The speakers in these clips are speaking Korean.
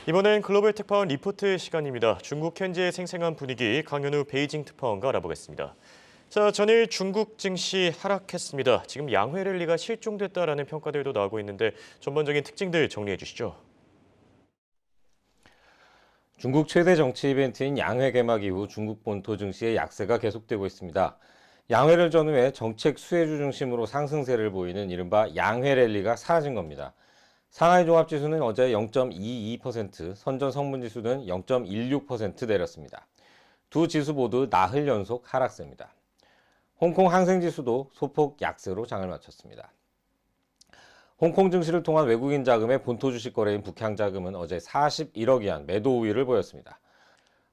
이번엔 글로벌 특파원 리포트 시간입니다. 중국 현지의 생생한 분위기 강현우 베이징 특파원과 알아보겠습니다. 자, 전일 중국 증시 하락했습니다. 지금 양회 랠리가 실종됐다라는 평가들도 나오고 있는데 전반적인 특징들 정리해 주시죠. 중국 최대 정치 이벤트인 양회 개막 이후 중국 본토 증시의 약세가 계속되고 있습니다. 양회를 전후해 정책 수혜주 중심으로 상승세를 보이는 이른바 양회 랠리가 사라진 겁니다. 상하이 종합지수는 어제 0.22%, 선전 성분지수는 0.16% 내렸습니다. 두 지수 모두 나흘 연속 하락세입니다. 홍콩 항생지수도 소폭 약세로 장을 마쳤습니다. 홍콩 증시를 통한 외국인 자금의 본토 주식 거래인 북향자금은 어제 41억 위안 매도 우위를 보였습니다.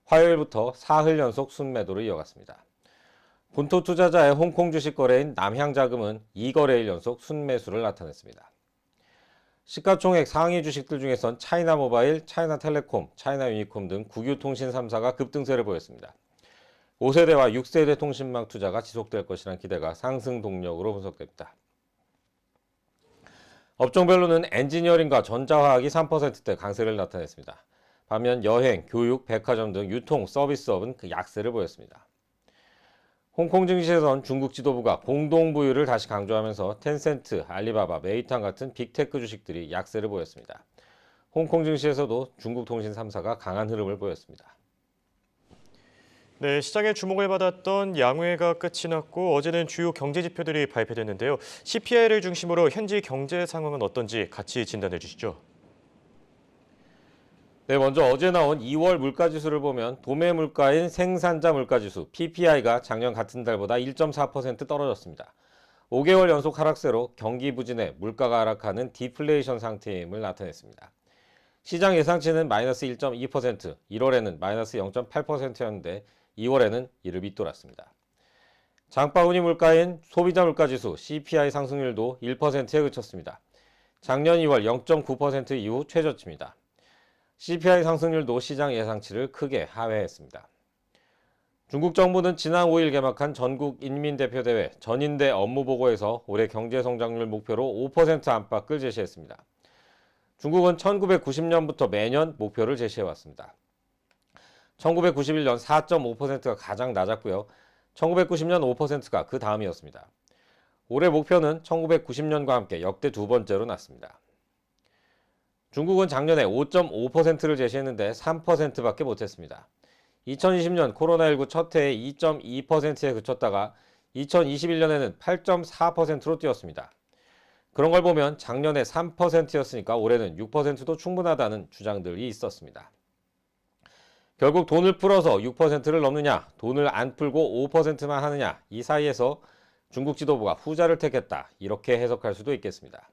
화요일부터 사흘 연속 순매도를 이어갔습니다. 본토 투자자의 홍콩 주식 거래인 남향자금은 2거래일 연속 순매수를 나타냈습니다. 시가총액 상위 주식들 중에선 차이나모바일, 차이나텔레콤, 차이나유니콤 등 국유통신 3사가 급등세를 보였습니다. 5세대와 6세대 통신망 투자가 지속될 것이라는 기대가 상승 동력으로 분석됩니다. 업종별로는 엔지니어링과 전자화학이 3%대 강세를 나타냈습니다. 반면 여행, 교육, 백화점 등 유통, 서비스업은 그 약세를 보였습니다. 홍콩 증시에선 중국 지도부가 공동 부유를 다시 강조하면서 텐센트, 알리바바, 메이탄 같은 빅테크 주식들이 약세를 보였습니다. 홍콩 증시에서도 중국 통신 3사가 강한 흐름을 보였습니다. 네, 시장의 주목을 받았던 양회가 끝이 났고 어제는 주요 경제 지표들이 발표됐는데요. CPI를 중심으로 현지 경제 상황은 어떤지 같이 진단해 주시죠. 네, 먼저 어제 나온 2월 물가지수를 보면 도매 물가인 생산자 물가지수 PPI가 작년 같은 달보다 1.4% 떨어졌습니다. 5개월 연속 하락세로 경기 부진에 물가가 하락하는 디플레이션 상태임을 나타냈습니다. 시장 예상치는 마이너스 1.2%, 1월에는 마이너스 0.8%였는데 2월에는 이를 밑돌았습니다. 장바구니 물가인 소비자 물가지수 CPI 상승률도 1%에 그쳤습니다. 작년 2월 0.9% 이후 최저치입니다. CPI 상승률도 시장 예상치를 크게 하회했습니다. 중국 정부는 지난 5일 개막한 전국 인민대표대회 전인대 업무보고에서 올해 경제성장률 목표로 5% 안팎을 제시했습니다. 중국은 1990년부터 매년 목표를 제시해왔습니다. 1991년 4.5%가 가장 낮았고요. 1990년 5%가 그 다음이었습니다. 올해 목표는 1990년과 함께 역대 두 번째로 낮습니다. 중국은 작년에 5.5%를 제시했는데 3%밖에 못했습니다. 2020년 코로나19 첫 해에 2.2%에 그쳤다가 2021년에는 8.4%로 뛰었습니다. 그런 걸 보면 작년에 3%였으니까 올해는 6%도 충분하다는 주장들이 있었습니다. 결국 돈을 풀어서 6%를 넘느냐, 돈을 안 풀고 5%만 하느냐, 이 사이에서 중국 지도부가 후자를 택했다, 이렇게 해석할 수도 있겠습니다.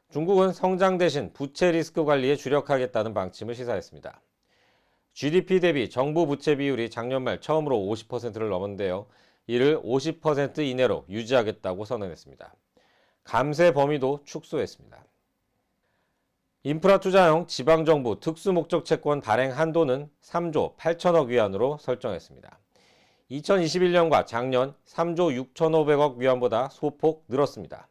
중국은 성장 대신 부채 리스크 관리에 주력하겠다는 방침을 시사했습니다. GDP 대비 정부 부채 비율이 작년 말 처음으로 50%를 넘었는데요. 이를 50% 이내로 유지하겠다고 선언했습니다. 감세 범위도 축소했습니다. 인프라 투자형 지방정부 특수목적 채권 발행 한도는 3조 8천억 위안으로 설정했습니다. 2021년과 작년 3조 6,500억 위안보다 소폭 늘었습니다.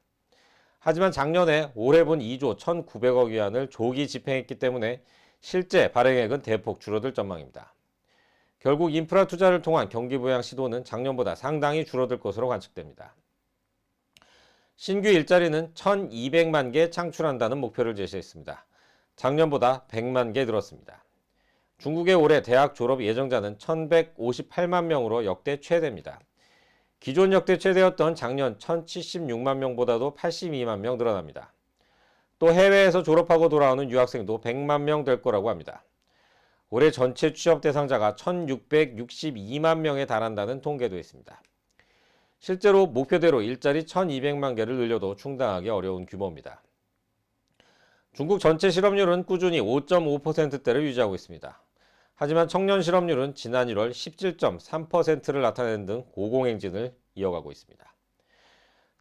하지만 작년에 올해분 2조 1,900억 위안을 조기 집행했기 때문에 실제 발행액은 대폭 줄어들 전망입니다. 결국 인프라 투자를 통한 경기 부양 시도는 작년보다 상당히 줄어들 것으로 관측됩니다. 신규 일자리는 1,200만 개 창출한다는 목표를 제시했습니다. 작년보다 100만 개 늘었습니다. 중국의 올해 대학 졸업 예정자는 1,158만 명으로 역대 최대입니다. 기존 역대 최대였던 작년 1,076만 명보다도 82만 명 늘어납니다. 또 해외에서 졸업하고 돌아오는 유학생도 100만 명 될 거라고 합니다. 올해 전체 취업 대상자가 1,662만 명에 달한다는 통계도 있습니다. 실제로 목표대로 일자리 1,200만 개를 늘려도 충당하기 어려운 규모입니다. 중국 전체 실업률은 꾸준히 5.5%대를 유지하고 있습니다. 하지만 청년 실업률은 지난 1월 17.3%를 나타내는 등 고공행진을 이어가고 있습니다.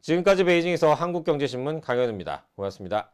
지금까지 베이징에서 한국경제신문 강현우입니다. 고맙습니다.